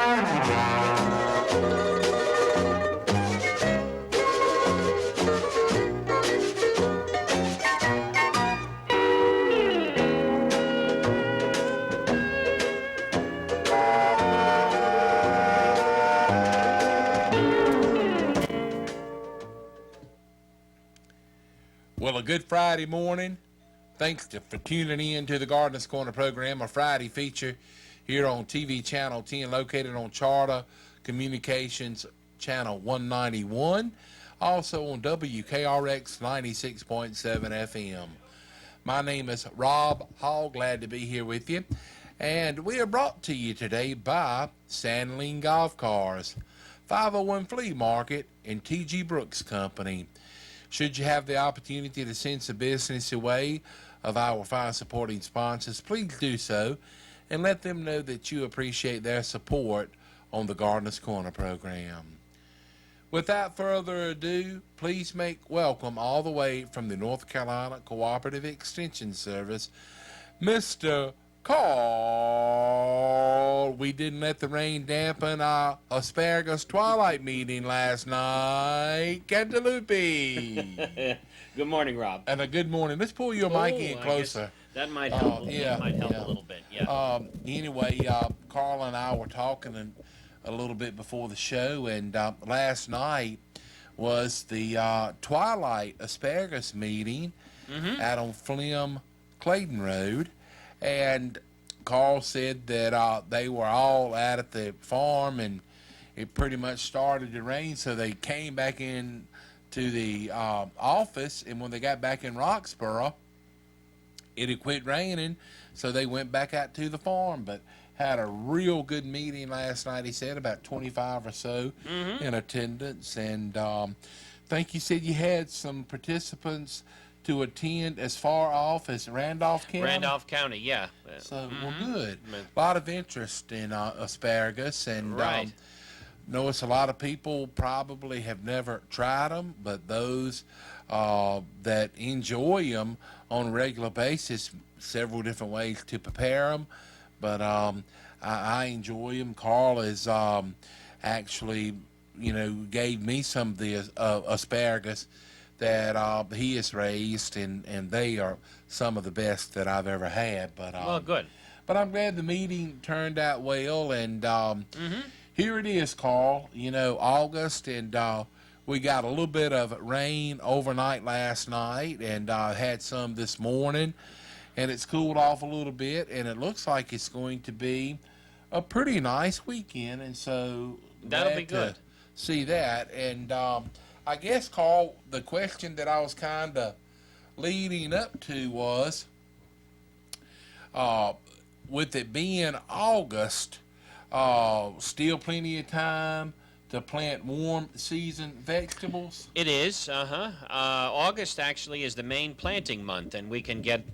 Well, a good Friday morning. Thanks for tuning in to the Gardener's Corner program, a Friday feature here on TV Channel 10, located on Charter Communications Channel 191, also on WKRX 96.7 FM. My name is Rob Hall, glad to be here with you. And we are brought to you today by Sandling Golf Cars, 501 Flea Market, and T.G. Brooks Company. Should you have the opportunity to send some business away of our fine supporting sponsors, please do so and let them know that you appreciate their support on the Gardener's Corner program. Without further ado, please make welcome all the way from the North Carolina Cooperative Extension Service, Mr. Carl. We didn't let the rain dampen our asparagus twilight meeting last night. Cantaloupe. Good morning, Rob. And a good morning. Let's pull your mic in closer. That might help. That might help a little bit. Yeah. Anyway, Carl and I were talking a little bit before the show, and last night was the twilight asparagus meeting out on Flim Clayton Road. And Carl said that they were all out at the farm, and it pretty much started to rain, so they came back in to the office, and when they got back in Roxborough, it had quit raining, so they went back out to the farm. But had a real good meeting last night, he said, about 25 or so in attendance. And I think you said you had some participants to attend as far off as Randolph County? Randolph County, yeah. So, well, good. A lot of interest in asparagus, and notice a lot of people probably have never tried them, but those that enjoy them on a regular basis, several different ways to prepare them. But I enjoy them. Carl is actually, gave me some of the asparagus that he has raised, and they are some of the best that I've ever had. But well, good. But I'm glad the meeting turned out well, and here it is, Carl. August, and we got a little bit of rain overnight last night, and had some this morning, and it's cooled off a little bit, and it looks like it's going to be a pretty nice weekend, and so that'll be good. See that, and I guess, Carl, the question that I was kind of leading up to was, with it being August, still plenty of time to plant warm season vegetables? It is, August actually is the main planting month, and we can get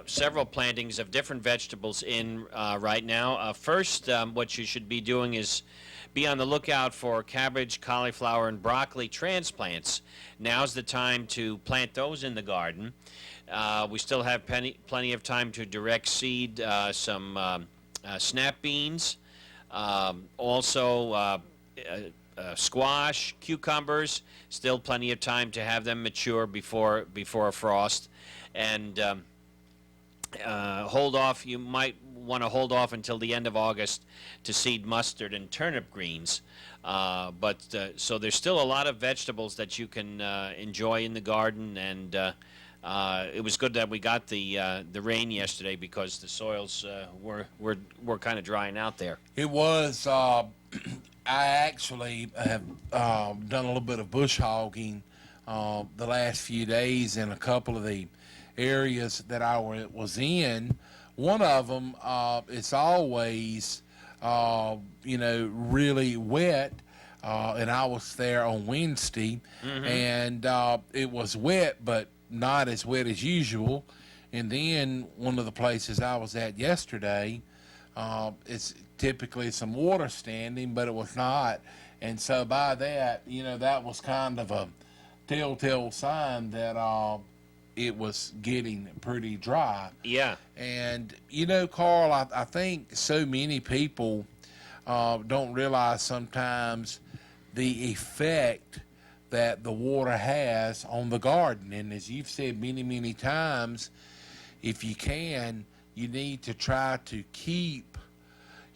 several plantings of different vegetables in right now. First, what you should be doing is be on the lookout for cabbage, cauliflower, and broccoli transplants. Now's the time to plant those in the garden. We still have plenty of time to direct seed some snap beans, also squash, cucumbers. Still plenty of time to have them mature before a frost. And hold off. You might want to hold off until the end of August to seed mustard and turnip greens. So there's still a lot of vegetables that you can enjoy in the garden, and it was good that we got the rain yesterday, because the soils were kind of drying out there. It was. I actually have done a little bit of bush hogging the last few days in a couple of the areas that I was in. One of them, it's always, really wet, and I was there on Wednesday, and it was wet, but not as wet as usual. And then one of the places I was at yesterday, it's typically some water standing, but it was not. And so by that, that was kind of a telltale sign that it was getting pretty dry. Yeah. And, Carl, I think so many people don't realize sometimes the effect that the water has on the garden. And as you've said many, many times, if you can, you need to try to keep,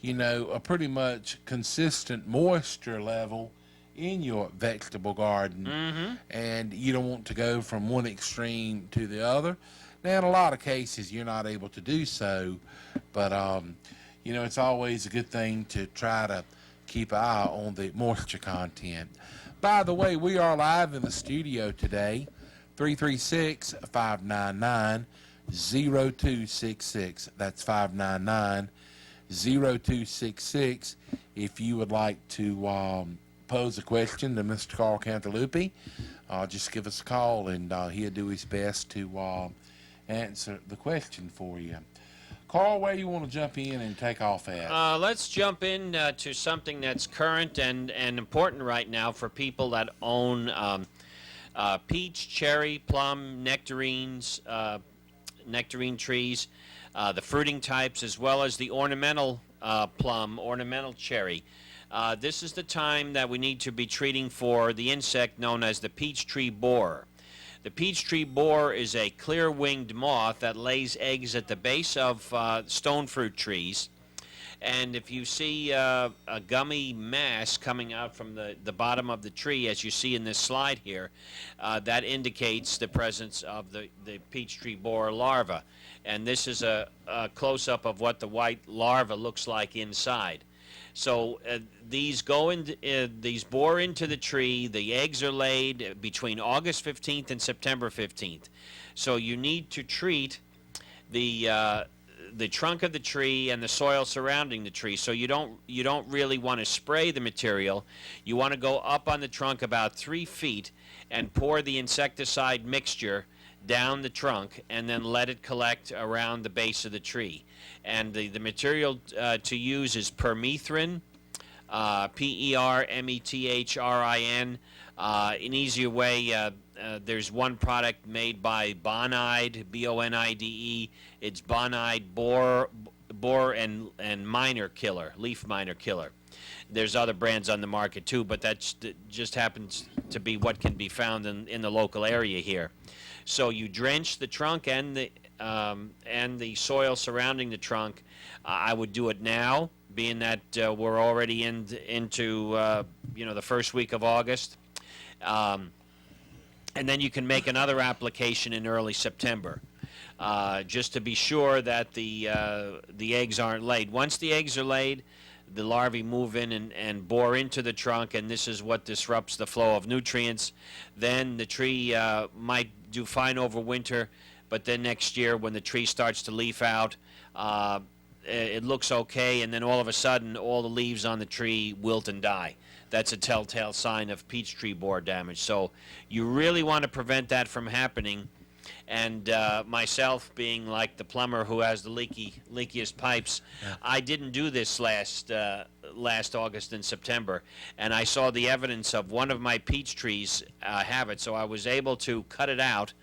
a pretty much consistent moisture level in your vegetable garden. And you don't want to go from one extreme to the other. Now, in a lot of cases, you're not able to do so, but, it's always a good thing to try to keep an eye on the moisture content. By the way, we are live in the studio today, 336-599-0266. That's 599-0266. If you would like to pose a question to Mr. Carl Cantalupi, just give us a call, and he'll do his best to answer the question for you. Carl, where you want to jump in and take off at? Let's jump in to something that's current and important right now for people that own peach, cherry, plum, nectarines, nectarine trees, the fruiting types, as well as the ornamental plum, ornamental cherry. This is the time that we need to be treating for the insect known as the peach tree borer. The peach tree borer is a clear-winged moth that lays eggs at the base of stone fruit trees. And if you see a gummy mass coming out from the bottom of the tree, as you see in this slide here, that indicates the presence of the peach tree borer larva. And this is a close-up of what the white larva looks like inside. So these bore into the tree. The eggs are laid between August 15th and September 15th. So you need to treat the trunk of the tree and the soil surrounding the tree. So you don't really want to spray the material. You want to go up on the trunk about 3 feet and pour the insecticide mixture down the trunk, and then let it collect around the base of the tree. And the material to use is permethrin, Permethrin. An easier way, there's one product made by Bonide, Bonide. It's Bonide borer and miner killer, leaf miner killer. There's other brands on the market too, but that just happens to be what can be found in the local area here. So you drench the trunk and the soil surrounding the trunk. I would do it now, being that we're already into the first week of August, and then you can make another application in early September, just to be sure that the eggs aren't laid. Once the eggs are laid, the larvae move in and bore into the trunk, and this is what disrupts the flow of nutrients. Then the tree might do fine over winter, but then next year when the tree starts to leaf out, it looks okay, and then all of a sudden all the leaves on the tree wilt and die. That's a telltale sign of peach tree borer damage. So you really want to prevent that from happening. And myself, being like the plumber who has the leakiest pipes, yeah. I didn't do this last August and September, and I saw the evidence of one of my peach trees have it, so I was able to cut it out,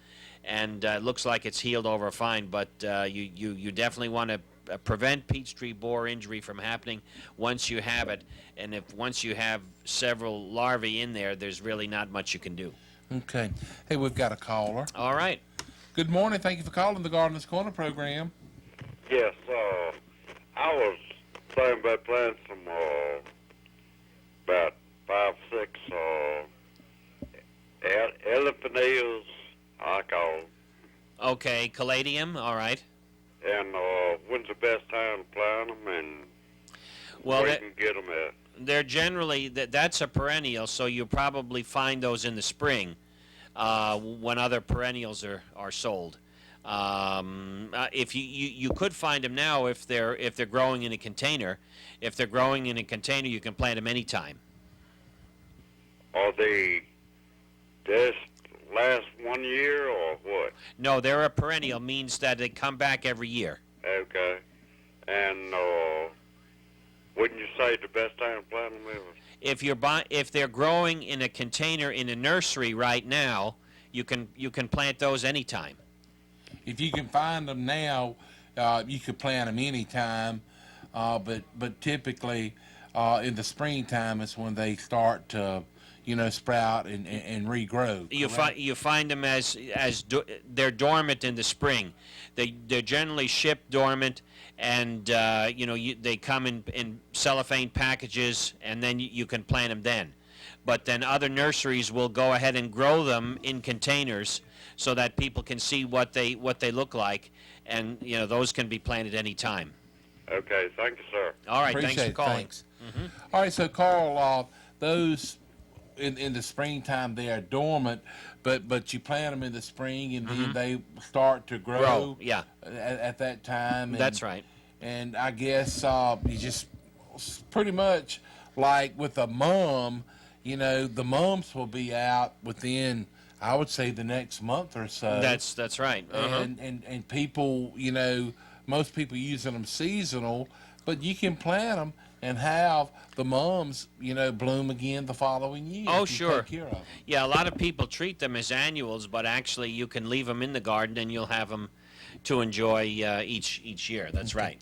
and it looks like it's healed over fine. But you definitely want to prevent peach tree borer injury from happening once you have it, and once you have several larvae in there, there's really not much you can do. Okay. Hey, we've got a caller. All right. Good morning. Thank you for calling the Gardener's Corner program. Yes, I was thinking about planting some, about 5, 6, elephant ears, I call them. Okay, caladium, all right. And when's the best time to plant them, and where you can get them at? They're generally, that's a perennial, so you'll probably find those in the spring when other perennials are sold. If you could find them now if they're growing in a container. If they're growing in a container, you can plant them anytime. Are they just last 1 year or what? No, they're a perennial, means that they come back every year. Okay. And wouldn't you say the best time to plant them is? If they're growing in a container in a nursery right now, you can plant those anytime. If you can find them now, you could plant them anytime. But typically, in the springtime is when they start to, sprout and regrow. You find them they're dormant in the spring. They're generally shipped dormant, and they come in cellophane packages, and then you can plant them then. But then other nurseries will go ahead and grow them in containers so that people can see what they look like, and those can be planted any time. Okay, thank you, sir. All right, Appreciate thanks for calling. Thanks. All right, so Carl, those in the springtime they are dormant, but you plant them in the spring and then they start to grow. Yeah, at that time. That's right. And I guess you just pretty much like with a mum, the mums will be out within, I would say, the next month or so. That's right. And people, most people using them seasonal, but you can plant them and have the mums, bloom again the following year. Oh, if you sure. take care of them. Yeah, a lot of people treat them as annuals, but actually you can leave them in the garden and you'll have them to enjoy each year. That's right.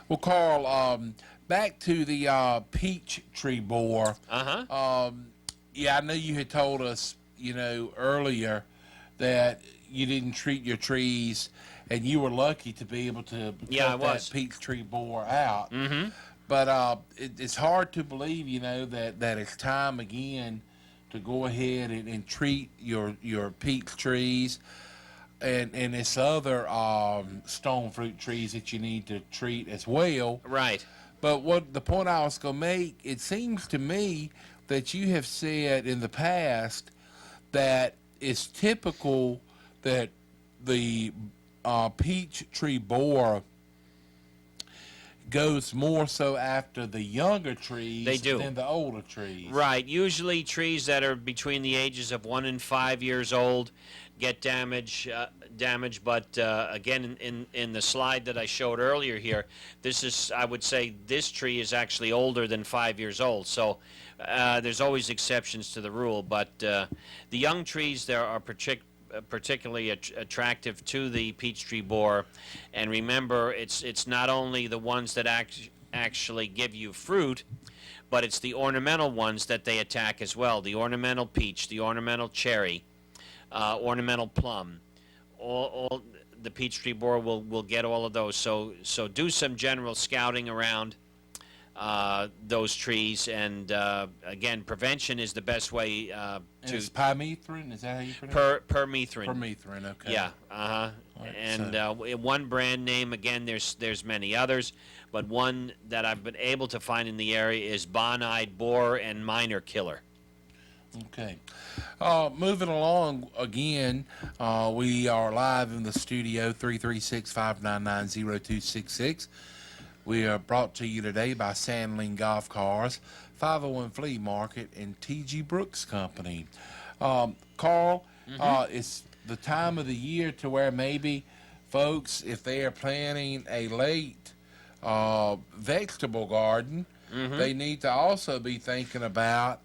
Well, Carl, back to the peach tree borer. Yeah, I know you had told us, earlier that you didn't treat your trees, and you were lucky to be able to cut that peach tree borer out. But it's hard to believe, that it's time again to go ahead and treat your peach trees and it's other stone fruit trees that you need to treat as well. Right. But what the point I was going to make, it seems to me that you have said in the past that it's typical that the peach tree borer goes more so after the younger trees than the older trees. Right. Usually trees that are between the ages of 1 and 5 years old get damage. But again, in the slide that I showed earlier here, I would say this tree is actually older than 5 years old. So there's always exceptions to the rule. But the young trees there are particularly attractive to the peach tree borer. And remember, it's not only the ones that actually give you fruit, but it's the ornamental ones that they attack as well. The ornamental peach, the ornamental cherry, ornamental plum. All the peach tree borer will get all of those. So do some general scouting around those trees, and again, prevention is the best way to. It's permethrin. Is that how you pronounce it? Permethrin. Permethrin. Okay. Yeah. Right, and one brand name. Again, there's many others, but one that I've been able to find in the area is Bon-eyed Borer and Minor Killer. Okay. Moving along again, we are live in the studio, 336-599-0266. We are brought to you today by Sandling Golf Cars, 501 Flea Market, and T.G. Brooks Company. Carl, it's the time of the year to where maybe folks, if they are planning a late vegetable garden, they need to also be thinking about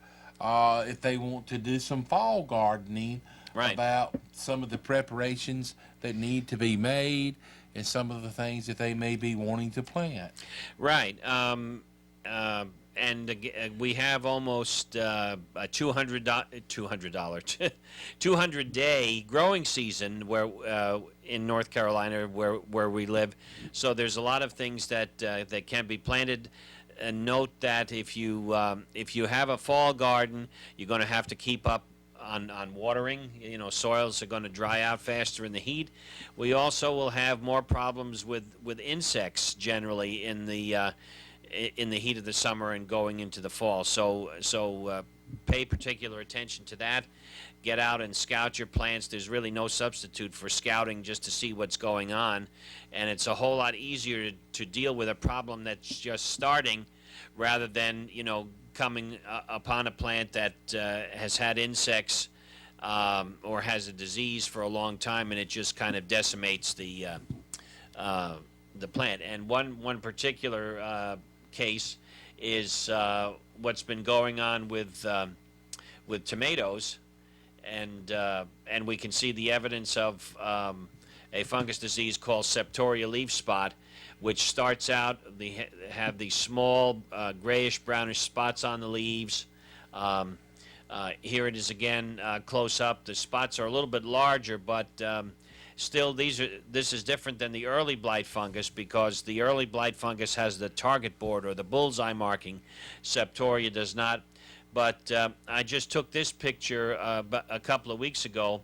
if they want to do some fall gardening, about some of the preparations that need to be made and some of the things that they may be wanting to plant. Right. And we have almost a $200-day growing season where in North Carolina where we live. So there's a lot of things that can be planted. And note that if you have a fall garden, you're going to have to keep up on watering. Soils are going to dry out faster in the heat. We also will have more problems with insects generally in the heat of the summer and going into the fall. So pay particular attention to that. Get out and scout your plants. There's really no substitute for scouting just to see what's going on, and it's a whole lot easier to deal with a problem that's just starting rather than coming upon a plant that has had insects or has a disease for a long time, and it just kind of decimates the plant. And one particular case is what's been going on with tomatoes, and we can see the evidence of a fungus disease called Septoria leaf spot, which starts out, they have these small grayish brownish spots on the leaves. Here it is again close up. The spots are a little bit larger, but still this is different than the early blight fungus, because the early blight fungus has the target board or the bullseye marking. Septoria does not. But I just took this picture a couple of weeks ago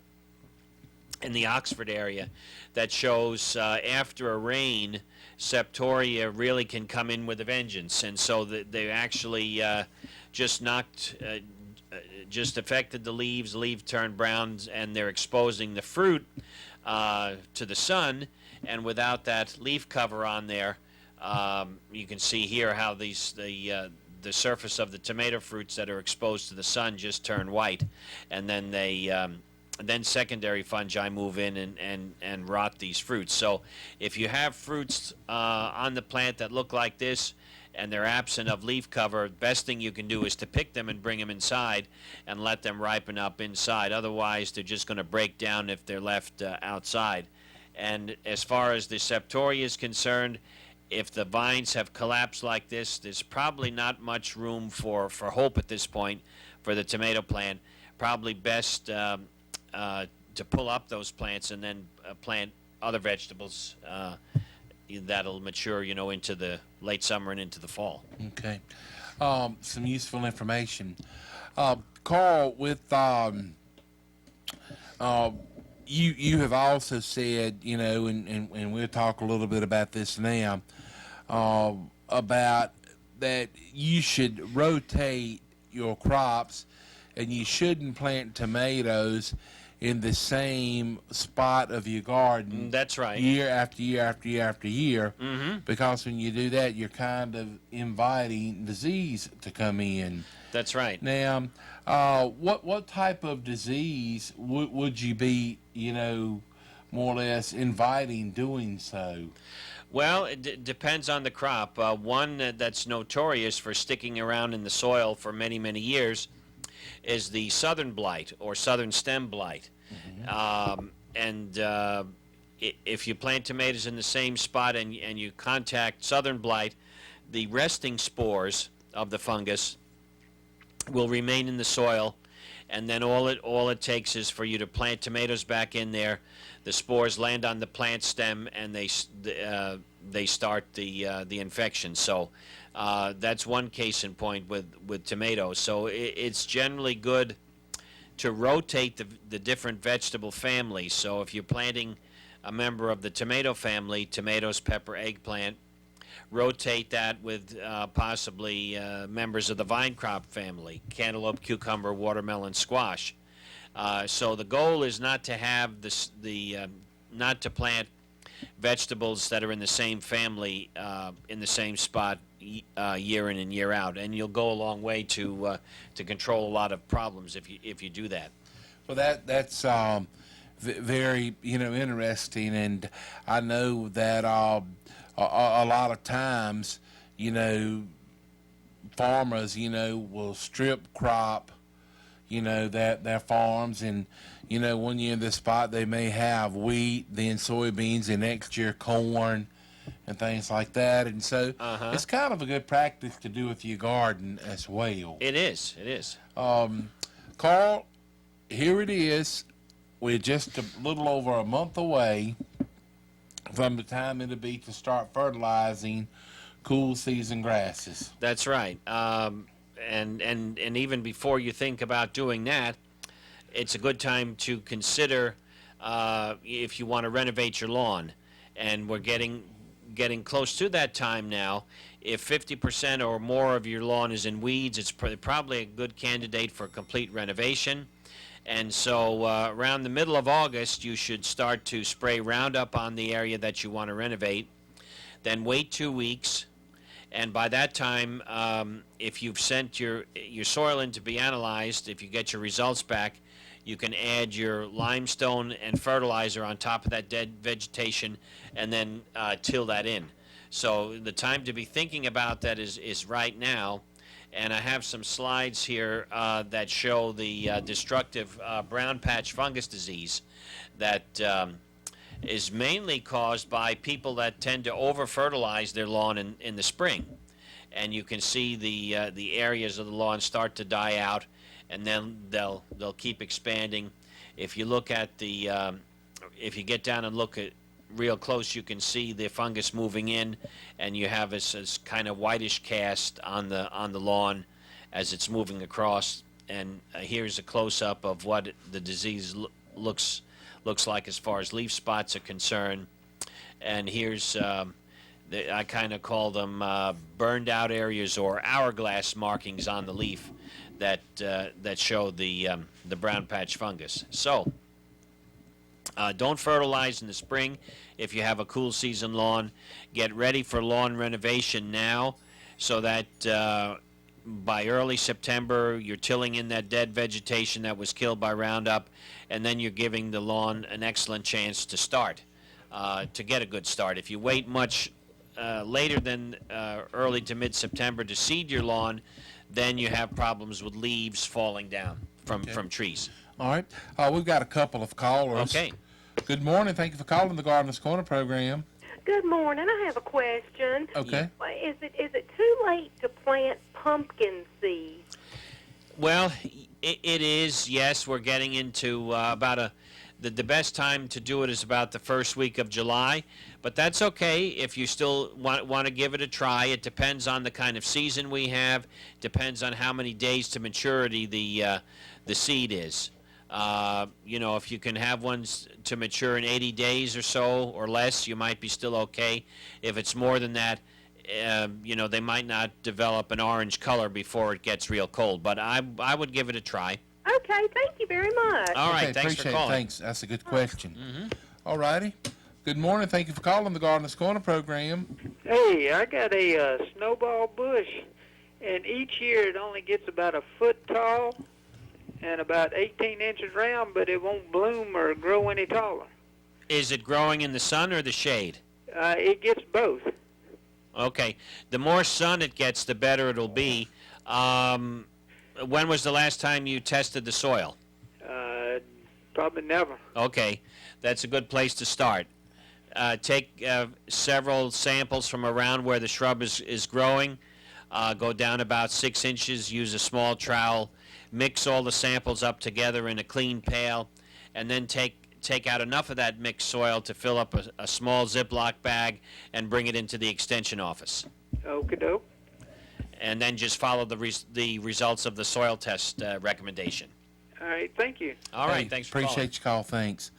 in the Oxford area that shows after a rain, Septoria really can come in with a vengeance, and so they actually just affected the leaves. The leaf turned brown, and they're exposing the fruit to the sun. And without that leaf cover on there, you can see here how the surface of the tomato fruits that are exposed to the sun just turn white, and then then secondary fungi move in and rot these fruits. So if you have fruits on the plant that look like this and they're absent of leaf cover, best thing you can do is to pick them and bring them inside and let them ripen up inside. Otherwise, they're just going to break down if they're left outside. And as far as the Septoria is concerned, if the vines have collapsed like this, there's probably not much room for hope at this point for the tomato plant. Probably best to pull up those plants and then plant other vegetables that'll mature, into the late summer and into the fall. Okay. Some useful information. Carl, with you have also said, and we'll talk a little bit about this now, about that you should rotate your crops, and you shouldn't plant tomatoes in the same spot of your garden. That's right. Year after year after year after year, Mm-hmm. because when you do that, you're kind of inviting disease to come in. That's right. Now, what type of disease would you be, more or less inviting doing so? Well, it depends on the crop. One that's notorious for sticking around in the soil for many, many years is the southern blight or southern stem blight. Mm-hmm. If you plant tomatoes in the same spot and you contact southern blight, the resting spores of the fungus will remain in the soil, and then all it takes is for you to plant tomatoes back in there. The spores land on the plant stem, and they start the infection. So that's one case in point with tomatoes. So it's generally good to rotate the different vegetable families. So if you're planting a member of the tomato family, tomatoes, pepper, eggplant, rotate that with possibly members of the vine crop family, cantaloupe, cucumber, watermelon, squash. So the goal is not to have not to plant vegetables that are in the same family in the same spot year in and year out, and you'll go a long way to control a lot of problems if you do that. Well, that's very interesting, and I know that a lot of times farmers will strip crop their farms, and one year in this spot they may have wheat, then soybeans, and next year corn and things like that. And so it's kind of a good practice to do with your garden as well. It is. Carl, here it is. We're just a little over a month away from the time it'll be to start fertilizing cool season grasses. That's right. And even before you think about doing that, it's a good time to consider if you want to renovate your lawn. And we're getting close to that time now. If 50% or more of your lawn is in weeds, it's probably a good candidate for complete renovation. And so around the middle of August, you should start to spray Roundup on the area that you want to renovate. Then wait 2 weeks. And by that time, if you've sent your soil in to be analyzed, if you get your results back, you can add your limestone and fertilizer on top of that dead vegetation and then till that in. So the time to be thinking about that is right now. And I have some slides here that show the destructive brown patch fungus disease that is mainly caused by people that tend to over-fertilize their lawn in the spring. And you can see the areas of the lawn start to die out, and then they'll keep expanding. If you look at if you get down and look at real close, you can see the fungus moving in, and you have this kind of whitish cast on the lawn as it's moving across. And here's a close-up of what the disease looks like as far as leaf spots are concerned. And here's I kind of call them burned out areas or hourglass markings on the leaf that show the brown patch fungus. So don't fertilize in the spring if you have a cool season lawn. Get ready for lawn renovation now, so that by early September you're tilling in that dead vegetation that was killed by Roundup, and then you're giving the lawn an excellent chance to start, to get a good start. If you wait much later than early to mid-September to seed your lawn, then you have problems with leaves falling down from trees. All right. We've got a couple of callers. Okay. Good morning. Thank you for calling the Gardener's Corner program. Good morning. I have a question. Okay. Is it too late to plant pumpkin seeds? Well, it is. Yes, we're getting into the best time to do it is about the first week of July, but that's okay if you still want to give it a try. It depends on the kind of season we have. Depends on how many days to maturity the seed is. If you can have ones to mature in 80 days or so or less, you might be still okay. If it's more than that, they might not develop an orange color before it gets real cold. But I would give it a try. Okay, thank you very much. All right, Okay, thanks for appreciate it. calling. Thanks. That's a good question. Mm-hmm. All righty. Good morning. Thank you for calling the Gardener's Corner program. Hey, I got a snowball bush, and each year it only gets about a foot tall and about 18 inches round, but it won't bloom or grow any taller. Is it growing in the sun or the shade? It gets both. Okay. The more sun it gets, the better it'll be. When was the last time you tested the soil? Probably never. Okay. That's a good place to start. Take several samples from around where the shrub is growing. Go down about 6 inches. Use a small trowel. Mix all the samples up together in a clean pail, and then take out enough of that mixed soil to fill up a small Ziploc bag and bring it into the extension office. Okie doke. And then just follow the results of the soil test recommendation. All right, thank you. All right, Hey, thanks for appreciate your call. Thanks.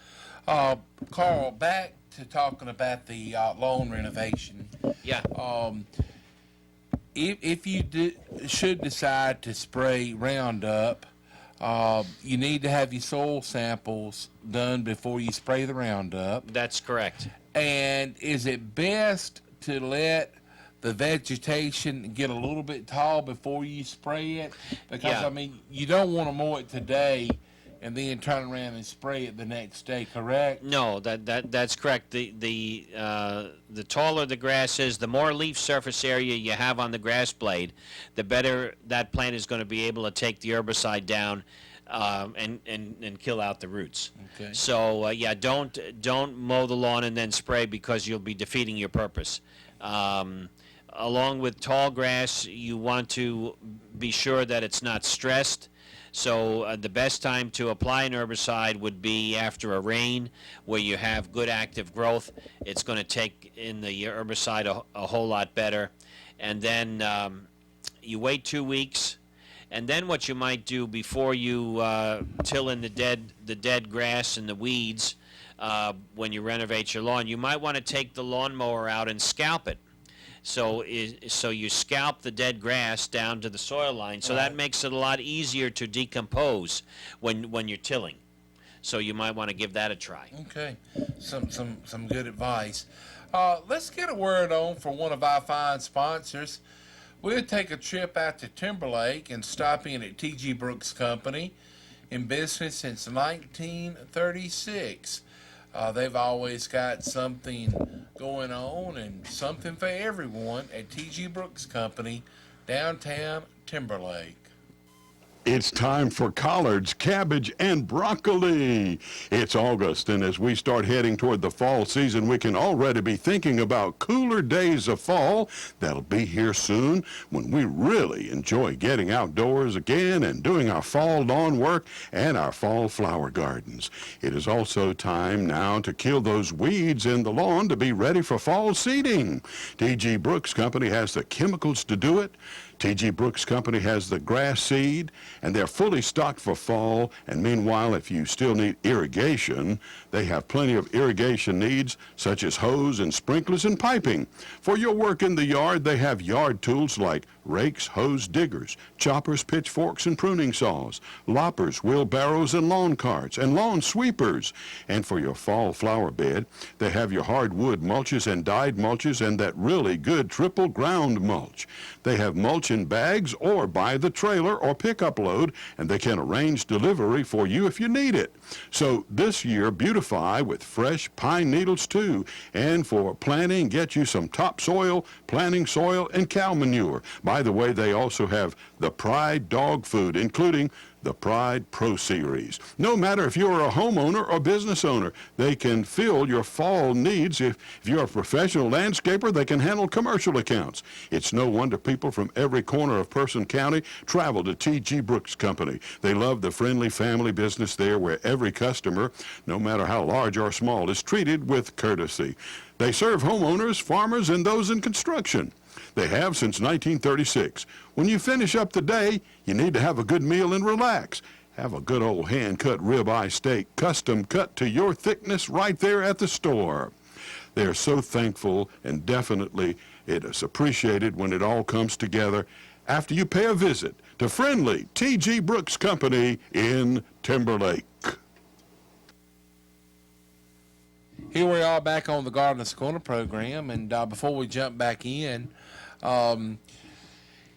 Carl, back to talking about the lawn renovation. calling. Yeah. If you should decide to spray Roundup, you need to have your soil samples done before you spray the Roundup. That's correct. And is it best to let the vegetation get a little bit tall before you spray it? Because, Yeah. I mean, you don't want to mow it today and then turn around and spray it the next day, correct? No, that's correct. The taller the grass is, the more leaf surface area you have on the grass blade, the better that plant is going to be able to take the herbicide down and kill out the roots. Okay. So don't mow the lawn and then spray, because you'll be defeating your purpose. Along with tall grass, you want to be sure that it's not stressed. So the best time to apply an herbicide would be after a rain, where you have good active growth. It's going to take in the herbicide a whole lot better. And then you wait 2 weeks, and then what you might do before you till in the dead grass and the weeds, when you renovate your lawn, you might want to take the lawnmower out and scalp it. So you scalp the dead grass down to the soil line, so that makes it a lot easier to decompose when you're tilling. So you might want to give that a try. Okay, some good advice. Let's get a word on for one of our fine sponsors. We'll take a trip out to Timberlake and stop in at T.G. Brooks Company, in business since 1936. They've always got something going on and something for everyone at T.G. Brooks Company, downtown Timberlake. It's time for collards, cabbage, and broccoli. It's August, and as we start heading toward the fall season, we can already be thinking about cooler days of fall that'll be here soon when we really enjoy getting outdoors again and doing our fall lawn work and our fall flower gardens. It is also time now to kill those weeds in the lawn to be ready for fall seeding. T.G. Brooks Company has the chemicals to do it. T.G. Brooks Company has the grass seed, and they're fully stocked for fall. And meanwhile, if you still need irrigation, they have plenty of irrigation needs, such as hose and sprinklers and piping. For your work in the yard, they have yard tools like rakes, hose diggers, choppers, pitchforks, and pruning saws, loppers, wheelbarrows, and lawn carts, and lawn sweepers. And for your fall flower bed, they have your hardwood mulches and dyed mulches and that really good triple ground mulch. They have mulch in bags or by the trailer or pickup load, and they can arrange delivery for you if you need it. So this year, beautify with fresh pine needles too. And for planting, get you some topsoil, planting soil, and cow manure. By the way, they also have the Pride dog food, including the Pride Pro Series. No matter if you're a homeowner or business owner, they can fill your fall needs. If you're a professional landscaper, they can handle commercial accounts. It's no wonder people from every corner of Person County travel to T.G. Brooks Company. They love the friendly family business there where every customer, no matter how large or small, is treated with courtesy. They serve homeowners, farmers, and those in construction. They have since 1936. When you finish up the day, you need to have a good meal and relax. Have a good old hand-cut ribeye steak, custom cut to your thickness right there at the store. They are so thankful, and definitely it is appreciated when it all comes together after you pay a visit to friendly T.G. Brooks Company in Timberlake. Here we are back on the Gardener's Corner program, and before we jump back in,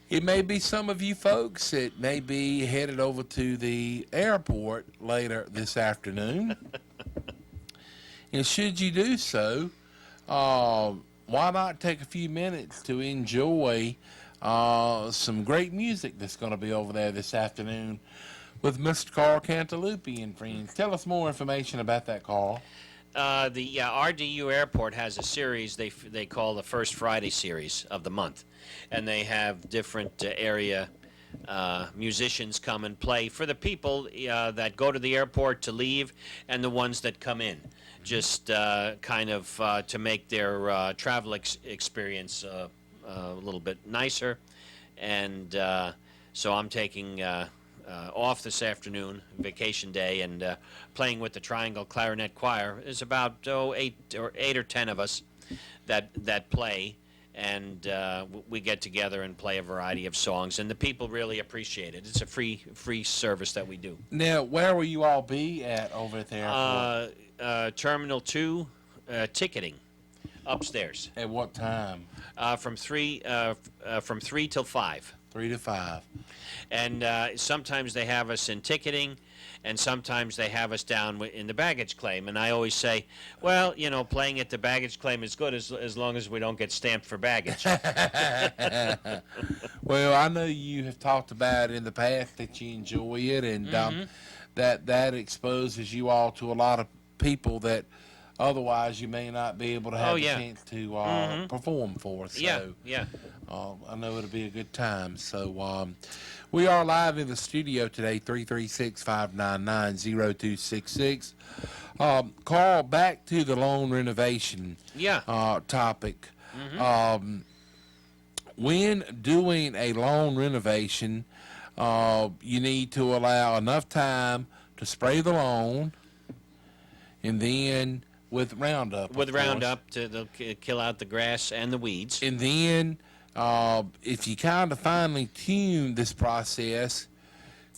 it may be some of you folks that may be headed over to the airport later this afternoon. And should you do so, why not take a few minutes to enjoy some great music that's going to be over there this afternoon with Mr. Carl Cantalupi and friends. Tell us more information about that, Carl. The RDU Airport has a series they call the First Friday series of the month, and they have different area musicians come and play for the people that go to the airport to leave and the ones that come in, just kind of to make their travel experience a little bit nicer. And so I'm taking off this afternoon, vacation day, and playing with the Triangle Clarinet Choir. There's about 8 or 10 of us that play, and we get together and play a variety of songs, and the people really appreciate it. It's a free service that we do. Now, where will you all be at over at the airport? Terminal 2, ticketing, upstairs. At what time? From 3 till 5. 3 to 5. And sometimes they have us in ticketing, and sometimes they have us down in the baggage claim. And I always say, well, you know, playing at the baggage claim is good as long as we don't get stamped for baggage. Well, I know you have talked about in the past that you enjoy it, and that exposes you all to a lot of people that otherwise you may not be able to have the chance to perform for. So, yeah. I know it'll be a good time. So we are live in the studio today, 336-599-0266. Carl, back to the lawn renovation topic. When doing a lawn renovation, you need to allow enough time to spray the lawn, and then with Roundup. With Roundup to kill out the grass and the weeds. And then if you kind of finely tune this process,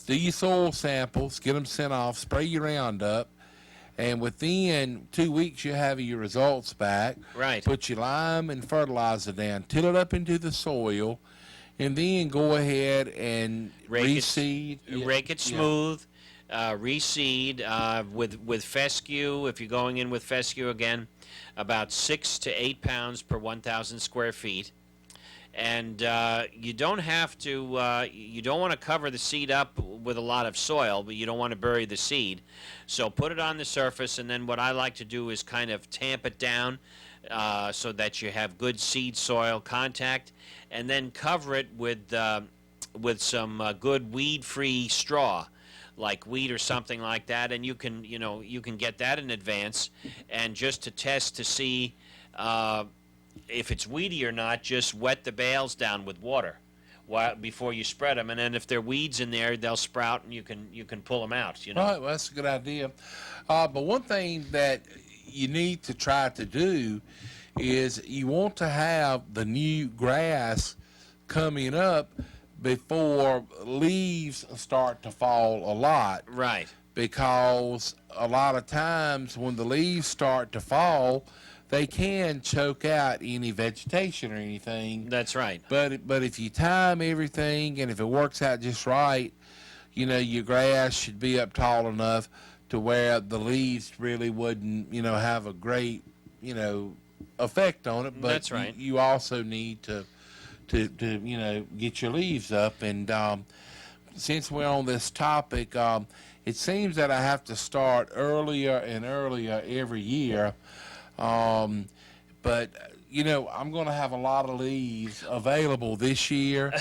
do your soil samples, get them sent off, spray your Roundup, and within 2 weeks you have your results back. Right. Put your lime and fertilizer down, till it up into the soil, and then go ahead and reseed. Rake it smooth. Reseed with fescue. If you're going in with fescue again, about 6 to 8 pounds per 1,000 square feet. And you don't have to. You don't want to cover the seed up with a lot of soil, but you don't want to bury the seed. So put it on the surface, and then what I like to do is kind of tamp it down so that you have good seed soil contact, and then cover it with some good weed-free straw, like wheat or something like that, and you can get that in advance, and just to test to see if it's weedy or not, just wet the bales down with water before you spread them, and then if there are weeds in there, they'll sprout, and you can pull them out. Right, well, that's a good idea. But one thing that you need to try to do is you want to have the new grass coming up before leaves start to fall a lot. Right. Because a lot of times when the leaves start to fall, they can choke out any vegetation or anything. That's right. But if you time everything and if it works out just right, your grass should be up tall enough to where the leaves really wouldn't, have a great, effect on it. But that's right. You also need to get your leaves up. And since we're on this topic, it seems that I have to start earlier and earlier every year. But I'm going to have a lot of leaves available this year,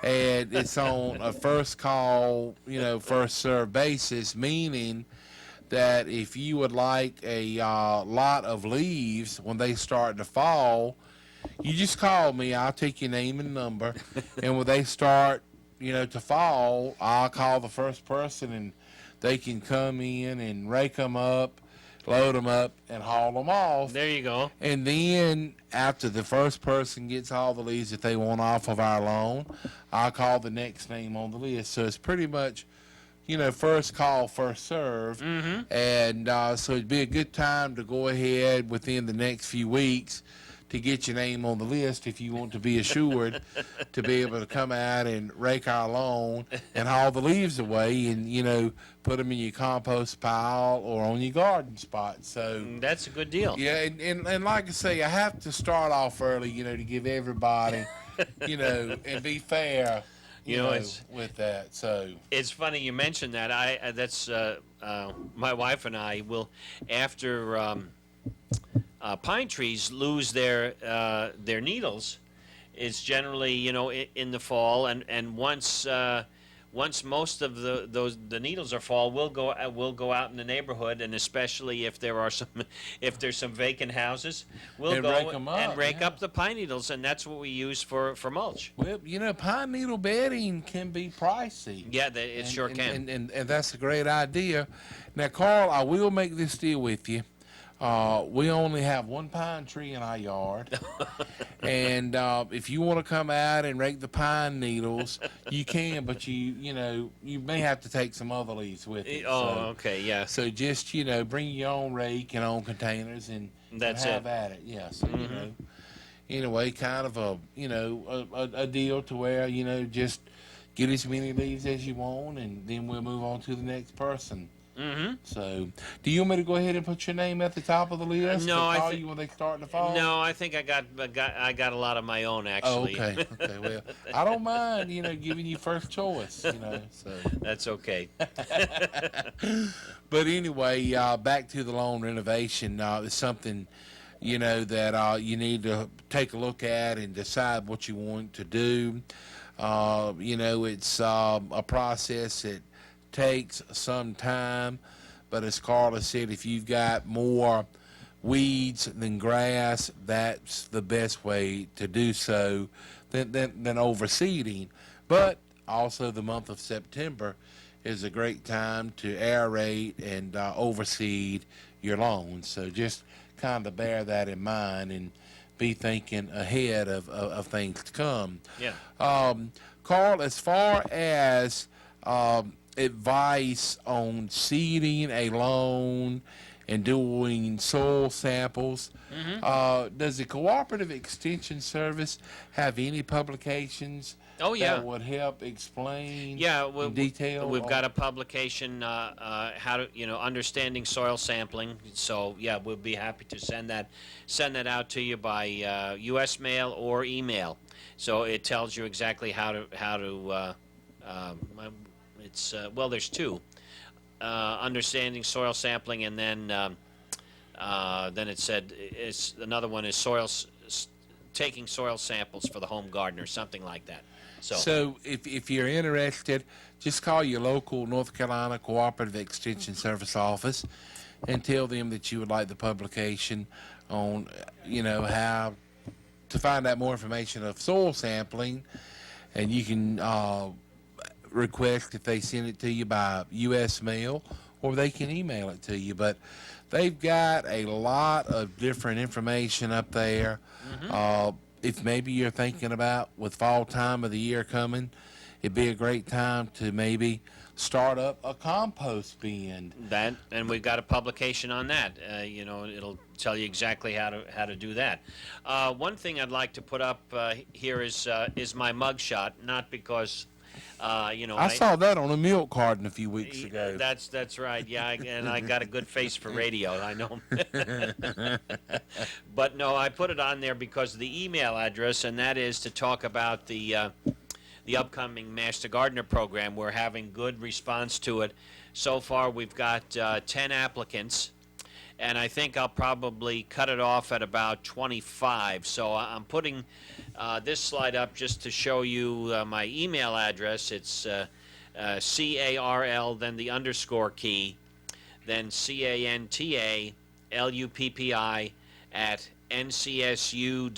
and it's on a first call, first serve basis, meaning that if you would like a lot of leaves when they start to fall, you just call me. I'll take your name and number, and when they start, to fall, I'll call the first person, and they can come in and rake them up, load them up, and haul them off. There you go. And then after the first person gets all the leaves that they want off of our lawn, I'll call the next name on the list. So it's pretty much, first call, first serve. Mm-hmm. And so it'd be a good time to go ahead within the next few weeks to get your name on the list if you want to be assured to be able to come out and rake our lawn and haul the leaves away and, put them in your compost pile or on your garden spot. So that's a good deal. Yeah, and like I say, I have to start off early, to give everybody, and be fair, with that. So it's funny you mentioned that. That's my wife and I will, after pine trees lose their needles, it's generally in the fall, and once most of the needles are fall, we'll go out in the neighborhood, and especially if there's some vacant houses, we'll and go rake 'em up, and rake yeah. up the pine needles, and that's what we use for mulch. Well, pine needle bedding can be pricey. Yeah, it sure can. And that's a great idea. Now, Carl, I will make this deal with you. We only have one pine tree in our yard, and if you want to come out and rake the pine needles, you can, but you may have to take some other leaves with you. Okay, yeah. So just bring your own rake and own containers and That's have it. at it. Yeah. So anyway, kind of a deal to where just get as many leaves as you want, and then we'll move on to the next person. Mm-hmm. So, do you want me to go ahead and put your name at the top of the list? No, to call you when they start to fall. No, I think I got a lot of my own actually. Oh, okay. Okay. Well, I don't mind, giving you first choice. So. That's okay. But anyway, back to the lawn renovation. It's something, that you need to take a look at and decide what you want to do. It's a process that takes some time, but as Carla said, if you've got more weeds than grass, that's the best way to do so than overseeding. But also the month of September is a great time to aerate and overseed your lawn. So just kind of bear that in mind and be thinking ahead of things to come. Yeah. Carl, as far as advice on seeding a lawn and doing soil samples, does the Cooperative Extension Service have any publications that would help explain in detail? We've got a publication, how to, understanding soil sampling. So yeah, we'll be happy to send that out to you by U.S. mail or email. So it tells you exactly how to. Well, there's two. Understanding soil sampling, and then it said another one is taking soil samples for the home gardener, something like that. So if you're interested, just call your local North Carolina Cooperative Extension Service office and tell them that you would like the publication on, how to find out more information of soil sampling, and you can request if they send it to you by U.S. mail, or they can email it to you. But they've got a lot of different information up there. If maybe you're thinking about, with fall time of the year coming, it'd be a great time to maybe start up a compost bin. And we've got a publication on that. It'll tell you exactly how to do that. One thing I'd like to put up here is my mugshot, not because. I saw that on a milk carton a few weeks ago. That's right. Yeah, and I got a good face for radio. I know. But no, I put it on there because of the email address, and that is to talk about the upcoming Master Gardener program. We're having good response to it. So far, we've got 10 applicants, and I think I'll probably cut it off at about 25. So I'm putting this slide up just to show you my email address. It's CARL, then the underscore key, then CANTALUPPI at ncsu.edu.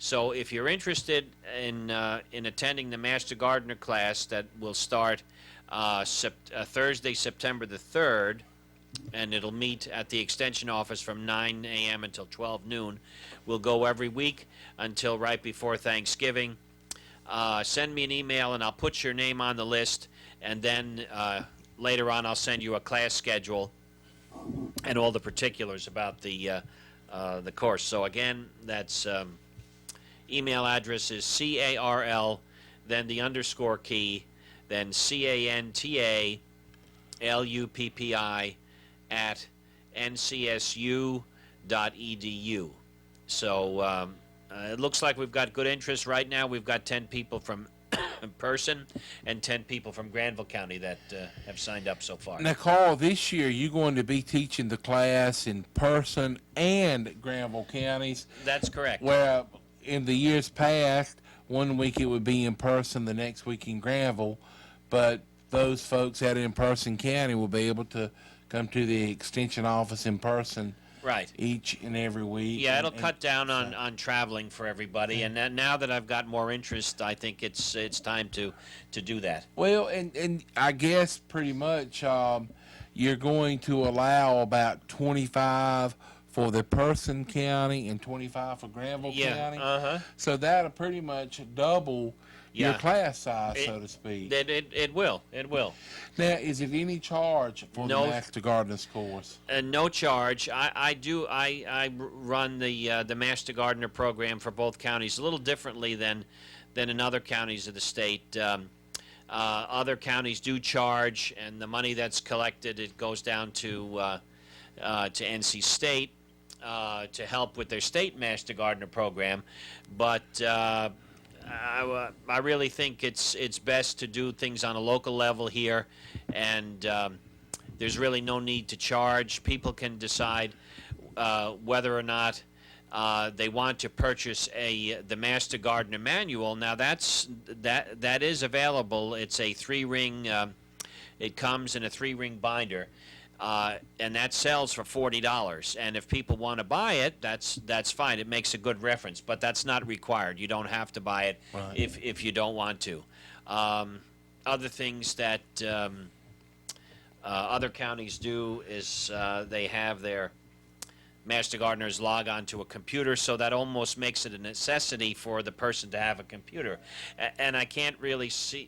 So if you're interested in attending the Master Gardener class that will start Thursday, September the 3rd, and it'll meet at the Extension office from 9 a.m. until 12 noon. We'll go every week until right before Thanksgiving. Send me an email, and I'll put your name on the list, and then later on I'll send you a class schedule and all the particulars about the course. So again, that's email address is CARL, then the underscore key, then CANTALUPPI at ncsu.edu. So it looks like we've got good interest right now. We've got 10 people from person and 10 people from Granville County that have signed up so far. Now, Carl, this year you're going to be teaching the class in Person and Granville counties. That's correct. Where in the years past, one week it would be in Person, the next week in Granville, but those folks at In Person County will be able to come to the Extension office in person right each and every week. Yeah, it'll cut down on traveling for everybody, and now that I've got more interest, I think it's time to do that. Well, and I guess pretty much you're going to allow about 25 for the Person County and 25 for Granville County. So that'll pretty much double your class size, so to speak. It will. Now, is it any charge for the Master Gardener's course? No charge. I run the Master Gardener program for both counties a little differently than in other counties of the state. Other counties do charge, and the money that's collected, it goes down to NC State to help with their state Master Gardener program, but I really think it's best to do things on a local level here, and there's really no need to charge. People can decide whether or not they want to purchase the Master Gardener manual. Now that is available. It's a 3-ring. It comes in a 3-ring binder. And that sells for $40. And if people want to buy it, that's fine. It makes a good reference, but that's not required. You don't have to buy it if you don't want to. Other things that other counties do is they have their Master Gardeners log on to a computer, so that almost makes it a necessity for the person to have a computer. And I can't really see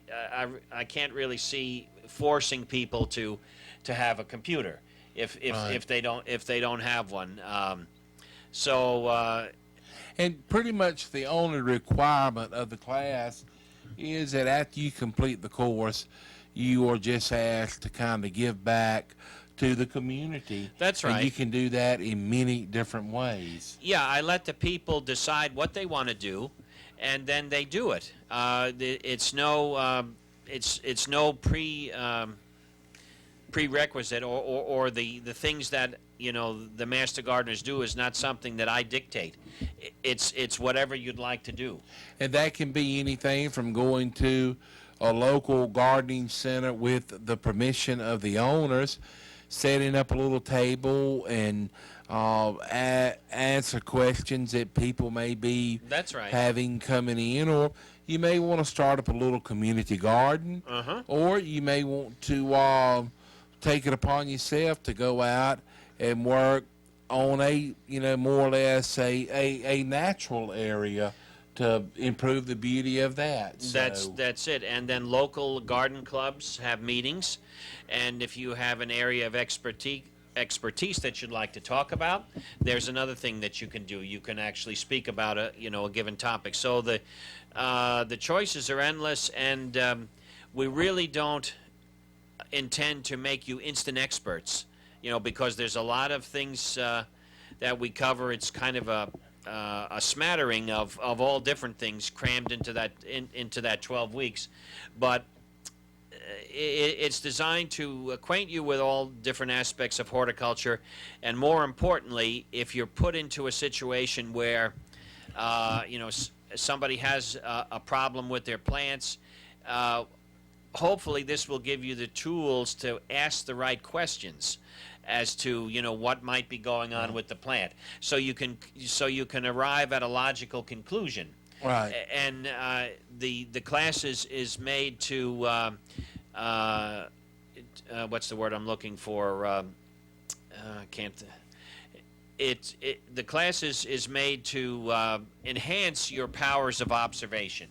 forcing people to have a computer if they don't have one. And pretty much the only requirement of the class is that after you complete the course, you are just asked to kind of give back to the community. That's right. And you can do that in many different ways. Yeah, I let the people decide what they want to do, and then they do it. It's no prerequisite, or the things that the master gardeners do is not something that I dictate. It's whatever you'd like to do. And that can be anything from going to a local gardening center with the permission of the owners, setting up a little table and answer questions that people may be That's right. having coming in, or you may want to start up a little community garden, or you may want to take it upon yourself to go out and work on a more or less a natural area to improve the beauty of that. So, That's it. And then local garden clubs have meetings, and if you have an area of expertise that you'd like to talk about, there's another thing that you can do. You can actually speak about a given topic. So the choices are endless, and we really don't intend to make you instant experts, because there's a lot of things that we cover. It's kind of a smattering of all different things crammed into that 12 weeks, but it's designed to acquaint you with all different aspects of horticulture, and more importantly, if you're put into a situation where somebody has a problem with their plants, hopefully this will give you the tools to ask the right questions as to what might be going on with the plant, so you can arrive at a logical conclusion. right. And the class is made to what's the word I'm looking for? The class is made to enhance your powers of observation.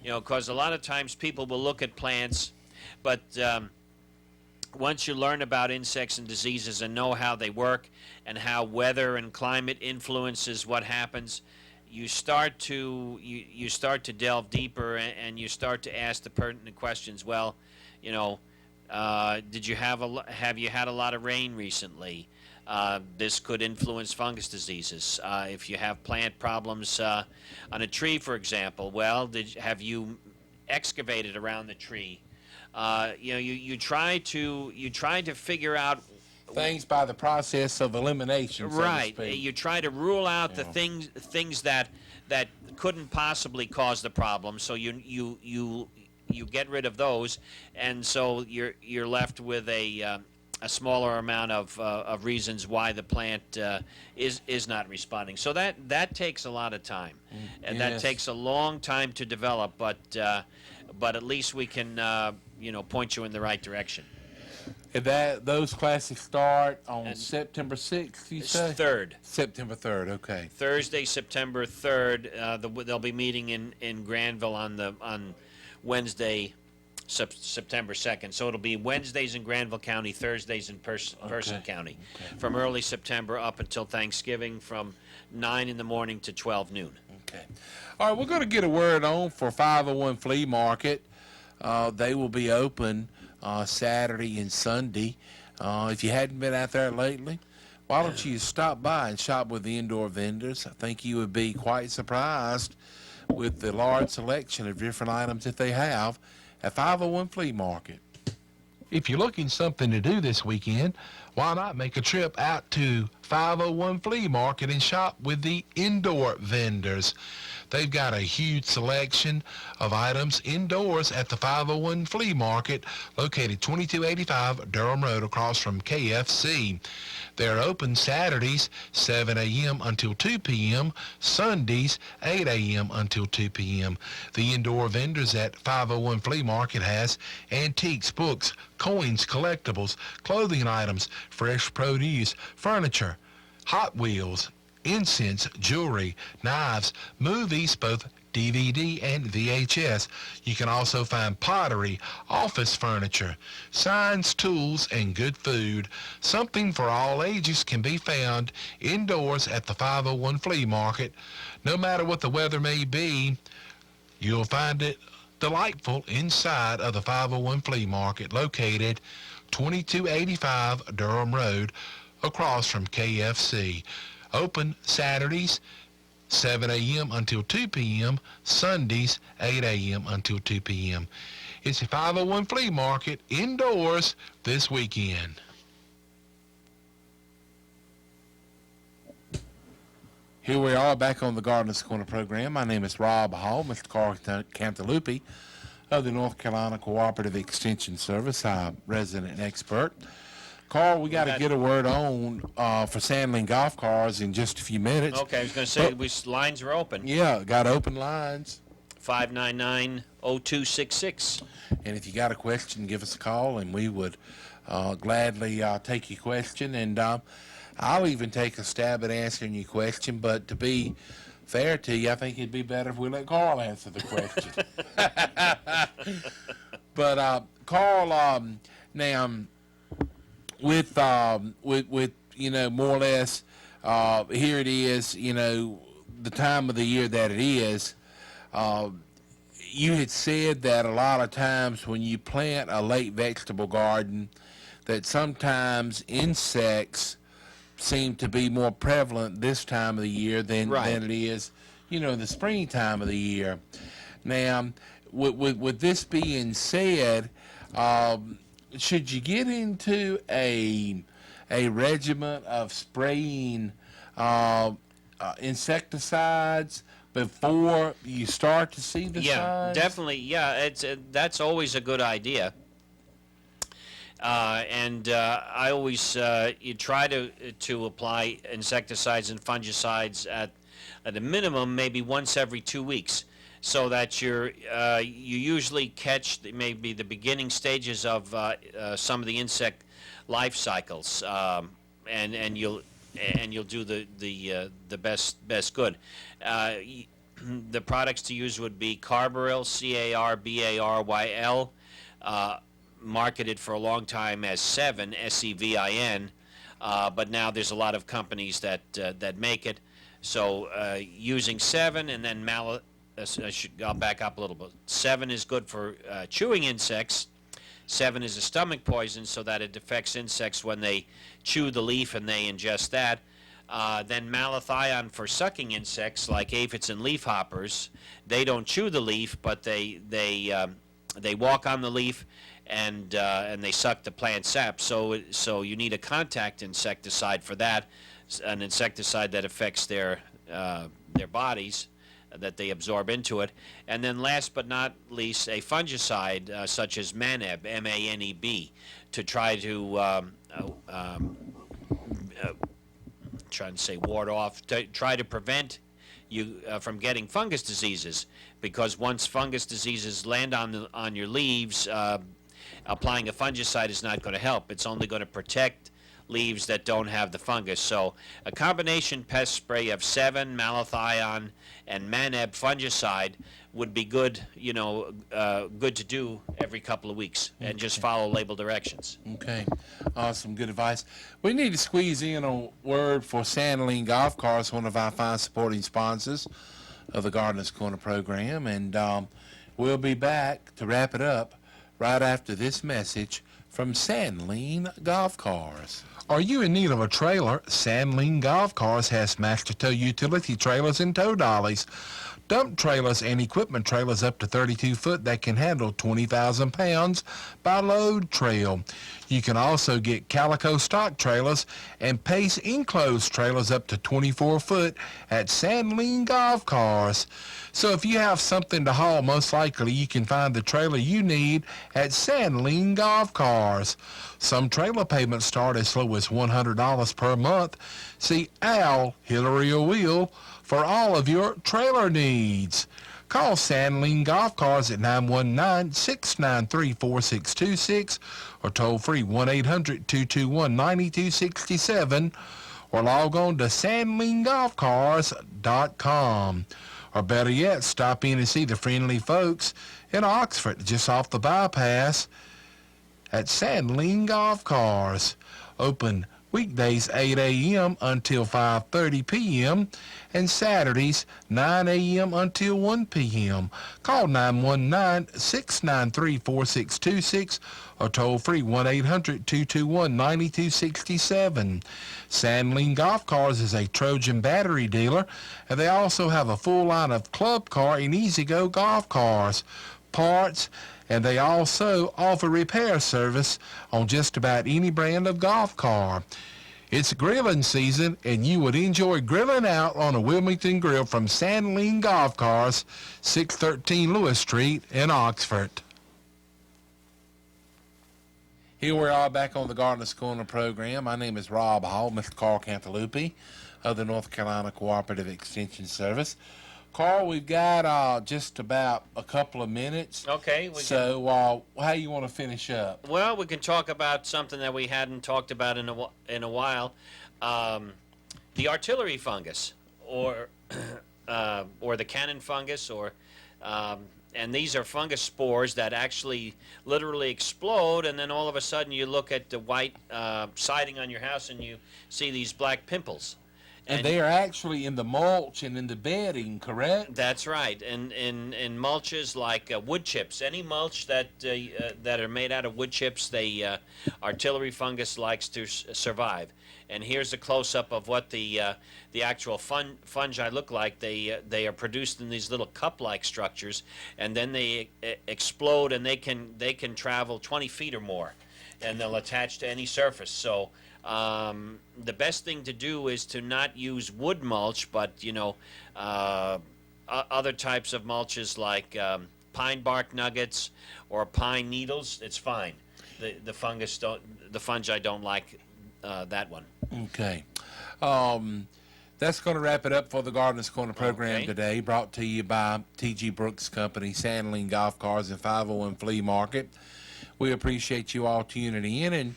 Because a lot of times people will look at plants, but once you learn about insects and diseases and know how they work and how weather and climate influences what happens, you start to delve deeper, and you start to ask the pertinent questions. Well, have you had a lot of rain recently? This could influence fungus diseases. If you have plant problems on a tree, for example, well, have you excavated around the tree? You try to figure out Things by the process of elimination, so to right. speak. You try to rule out the things that couldn't possibly cause the problem. So you get rid of those, and so you're left with a smaller amount of reasons why the plant is not responding. So that takes a lot of time, and that takes a long time to develop. But at least we can point you in the right direction. And those classes start on September 6th, you say? 3rd. September 3rd, okay. Thursday, September 3rd. They'll be meeting in Granville on Wednesday, September 2nd. So it'll be Wednesdays in Granville County, Thursdays in Person County, from early September up until Thanksgiving, from 9 in the morning to 12 noon. Okay. All right, we're going to get a word on for 501 Flea Market. They will be open Saturday and Sunday. If you hadn't been out there lately, why don't you stop by and shop with the indoor vendors? I think you would be quite surprised with the large selection of different items that they have at 501 Flea Market. If you're looking something to do this weekend, why not make a trip out to 501 Flea Market and shop with the indoor vendors? They've got a huge selection of items indoors at the 501 Flea Market, located 2285 Durham Road, across from KFC. They're open Saturdays 7 a.m. until 2 p.m., Sundays 8 a.m. until 2 p.m. The indoor vendors at 501 Flea Market has antiques, books, coins, collectibles, clothing items, fresh produce, furniture, Hot Wheels, incense, jewelry, knives, movies, both DVD and VHS. You can also find pottery, office furniture, signs, tools, and good food. Something for all ages can be found indoors at the 501 Flea Market. No matter what the weather may be, you'll find it delightful inside of the 501 Flea Market, located 2285 Durham Road, across from KFC. Open Saturdays 7 a.m. until 2 p.m., Sundays 8 a.m. until 2 p.m. It's a 501 flea market indoors this weekend. Here we are back on the Gardener's Corner program. My name is Rob Hall, Mr. Carl Cantalupi of the North Carolina Cooperative Extension Service, resident expert. Carl, we got to get a word on for Sandling golf cars in just a few minutes. Okay, I was going to say lines are open. Yeah, got open lines. 599-0266. And if you got a question, give us a call, and we would gladly take your question. And I'll even take a stab at answering your question, but to be fair to you, I think it'd be better if we let Carl answer the question. But Carl, now with you know, more or less, here it is, you know, the time of the year that it is. You had said that a lot of times when you plant a late vegetable garden, that sometimes insects seem to be more prevalent this time of the year than it is, you know, the springtime of the year. Now, with this being said, should you get into a regimen of spraying insecticides before you start to see the signs? Yeah, definitely. Yeah, that's always a good idea. I always you try to apply insecticides and fungicides at a minimum maybe once every 2 weeks, so that you usually catch maybe the beginning stages of some of the insect life cycles, and you'll do the best good. The products to use would be Carbaryl, Carbaryl, marketed for a long time as Sevin, Sevin, but now there's a lot of companies that make it. So using Sevin, and then I'll back up a little bit. Sevin is good for chewing insects. Sevin is a stomach poison, so that it affects insects when they chew the leaf and they ingest that. Then malathion for sucking insects like aphids and leafhoppers. They don't chew the leaf, but they walk on the leaf and they suck the plant sap. So you need a contact insecticide for that, an insecticide that affects their bodies, that they absorb into it. And then last but not least, a fungicide such as Maneb, M-A-N-E-B, to try to ward off, to try to prevent you from getting fungus diseases, because once fungus diseases land on your leaves, applying a fungicide is not going to help. It's only going to protect leaves that don't have the fungus. So a combination pest spray of Sevin, malathion, and Maneb fungicide would be good, you know, good to do every couple of weeks, and just follow label directions. Okay, awesome, good advice. We need to squeeze in a word for Sandling Golf Cars, one of our fine supporting sponsors of the Gardener's Corner program, and we'll be back to wrap it up right after this message from Sandling Golf Cars. Are you in need of a trailer? Sandling Golf Cars has master tow utility trailers and tow dollies, dump trailers and equipment trailers up to 32 foot that can handle 20,000 pounds by load trail. You can also get Calico stock trailers and Pace enclosed trailers up to 24 foot at Sandling Golf Cars. So if you have something to haul, most likely you can find the trailer you need at Sandling Golf Cars. Some trailer payments start as low as $100 per month. See Al, Hillary, or Will for all of your trailer needs. Call Sandling Golf Cars at 919-693-4626 or toll free 1-800-221-9267 or log on to sandlinggolfcars.com. Or better yet, stop in and see the friendly folks in Oxford, just off the bypass at Sandling Golf Cars. Open weekdays 8 a.m. until 5:30 p.m., and Saturdays 9 a.m. until 1 p.m. Call 919-693-4626 or toll free 1-800-221-9267. Sandling Golf Cars is a Trojan battery dealer, and they also have a full line of Club Car and E-Z-Go golf cars, parts, and they also offer repair service on just about any brand of golf car. It's grilling season, and you would enjoy grilling out on a Wilmington grill from Sandling Golf Cars, 613 Lewis Street in Oxford. Here we are back on the Gardeners Corner program. My name is Rob Hall, Mr. Carl Cantalupi of the North Carolina Cooperative Extension Service. Carl, we've got just about a couple of minutes. Okay. So how you want to finish up? Well, we can talk about something that we hadn't talked about in a while. The artillery fungus, or the cannon fungus, and these are fungus spores that actually literally explode, and then all of a sudden you look at the white siding on your house and you see these black pimples. And they are actually in the mulch and in the bedding, correct? That's right. And in mulches like wood chips, any mulch that are made out of wood chips, artillery fungus likes to survive. And here's a close-up of what the actual fungi look like. They are produced in these little cup-like structures, and then they explode, and they can travel 20 feet or more, and they'll attach to any surface. So the best thing to do is to not use wood mulch, but other types of mulches like pine bark nuggets or pine needles. It's fine. The fungi don't like that one. Okay. That's going to wrap it up for the Gardeners Corner program today, brought to you by T.G. Brooks Company, Sandling Golf Cars, and 501 Flea Market. We appreciate you all tuning in, and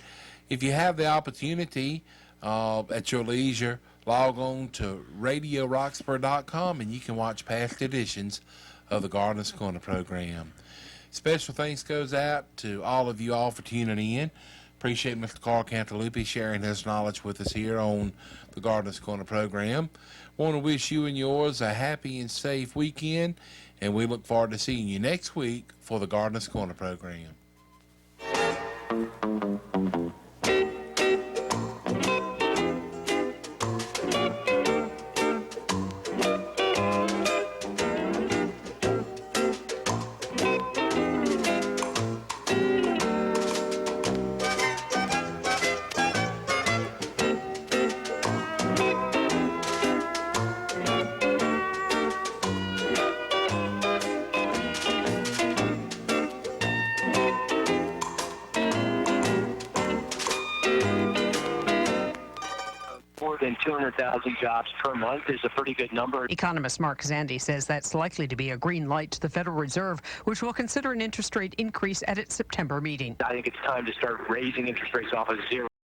if you have the opportunity at your leisure, log on to RadioRoxburgh.com and you can watch past editions of the Gardeners Corner program. Special thanks goes out to all of you all for tuning in. Appreciate Mr. Carl Cantalupi sharing his knowledge with us here on the Gardeners Corner program. Want to wish you and yours a happy and safe weekend, and we look forward to seeing you next week for the Gardeners Corner program. Than 200,000 jobs per month is a pretty good number. Economist Mark Zandi says that's likely to be a green light to the Federal Reserve, which will consider an interest rate increase at its September meeting. I think it's time to start raising interest rates off of zero.